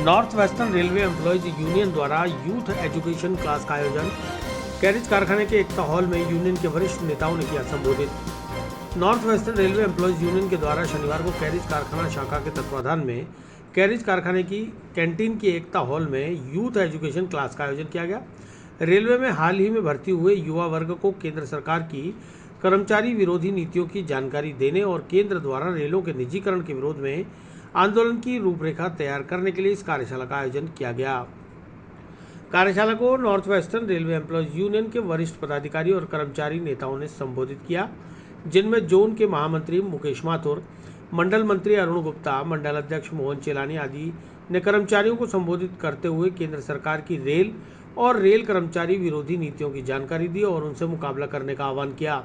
North western railway employees union द्वारा youth education class का आयोजन कैरिज कारखाने के एकता हॉल में यूनियन के वरिष्ठ नेताओं ने किया संबोधित। North western railway employees union के द्वारा शनिवार को कैरिज कारखाना शाखा के तत्वाधान में कैरिज कारखाने की कैंटीन की एकता हॉल में यूथ एजुकेशन क्लास का आयोजन किया गया। रेलवे में हाल ही में भर्ती हुए युवा वर्ग को केंद्र सरकार की कर्मचारी विरोधी नीतियों की जानकारी देने और केंद्र द्वारा रेलों के निजीकरण के विरोध में आंदोलन की रूपरेखा तैयार करने के लिए इस कार्यशाला का आयोजन किया गया। कार्यशाला को north western railway employees union के वरिष्ठ पदाधिकारी और कर्मचारी नेताओं ने संबोधित किया, जिनमें जोन के महामंत्री मुकेश माथुर, मंडल मंत्री अरुण गुप्ता, मंडल अध्यक्ष मोहन चेलानी आदि ने कर्मचारियों को संबोधित करते हुए केंद्र सरकार की रेल और रेल कर्मचारी विरोधी नीतियों की जानकारी दी और उनसे मुकाबला करने का आह्वान किया।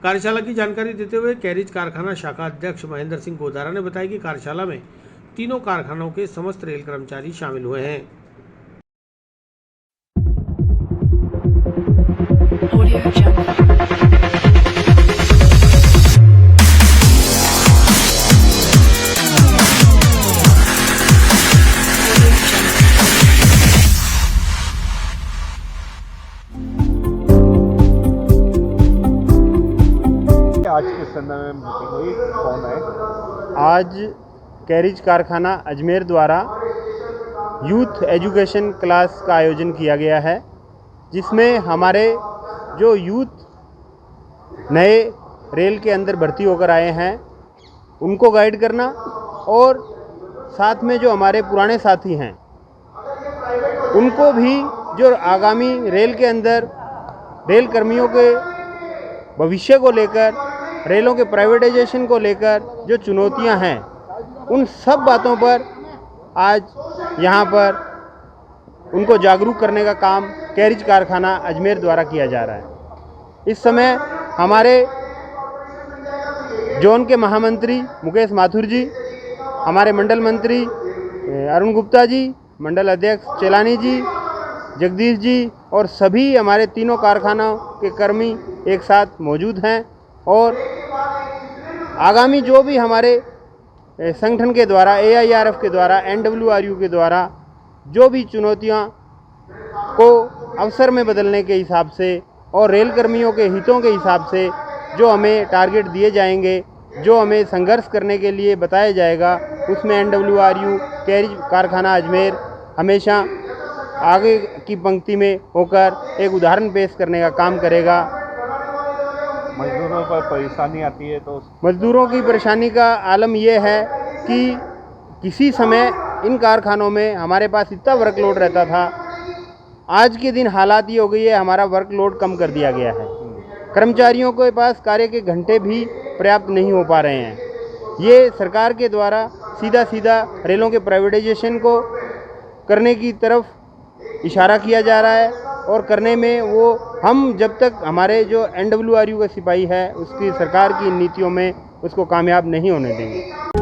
कार्यशाला की जानकारी देते हुए कैरिज कारखाना शाखा अध्यक्ष महेंद्र सिंह गोदारा ने बताया कि कार्यशाला में तीनों कारखानों के समस्त रेल कर्मचारी शामिल हुए हैं। आज के समय में मीटिंग हुई, कौन है? आज कैरिज कारखाना अजमेर द्वारा यूथ एजुकेशन क्लास का आयोजन किया गया है, जिसमें हमारे जो यूथ नए रेल के अंदर भर्ती होकर आए हैं उनको गाइड करना और साथ में जो हमारे पुराने साथी हैं उनको भी जो आगामी रेल के अंदर रेल कर्मियों के भविष्य को लेकर, रेलों के प्राइवेटाइजेशन को लेकर जो चुनौतियां हैं, उन सब बातों पर आज यहाँ पर उनको जागरूक करने का काम कैरिज कारखाना अजमेर द्वारा किया जा रहा है। इस समय हमारे जोन के महामंत्री मुकेश माथुर जी, हमारे मंडल मंत्री अरुण गुप्ता जी, मंडल अध्यक्ष चेलानी जी, जगदीश जी और सभी हमारे तीनों कारखानों के कर्मी एक साथ मौजूद हैं और आगामी जो भी हमारे संगठन के द्वारा, AIRF के द्वारा, NWRU के द्वारा जो भी चुनौतियां को अवसर में बदलने के हिसाब से और रेल कर्मियों के हितों के हिसाब से जो हमें टारगेट दिए जाएंगे, जो हमें संघर्ष करने के लिए बताया जाएगा, उसमें NWRU कैरिज कारखाना अजमेर हमेशा आगे की पंक्ति में होकर एक उदाहरण पेश करने का काम करेगा। मजदूरों पर परेशानी आती है तो मजदूरों की परेशानी का आलम यह है कि किसी समय इन कारखानों में हमारे पास इतना वर्कलोड रहता था, आज के दिन हालात ये हो गई है, हमारा वर्कलोड कम कर दिया गया है। कर्मचारियों के पास कार्य के घंटे भी पर्याप्त नहीं हो पा रहे हैं। ये सरकार के द्वारा सीधा रेलों के प्राइवेटाइजेशन को करने की तरफ इशारा किया जा रहा है और करने में वो हम जब तक हमारे जो NWRU का सिपाही है उसकी सरकार की नीतियों में उसको कामयाब नहीं होने देंगे।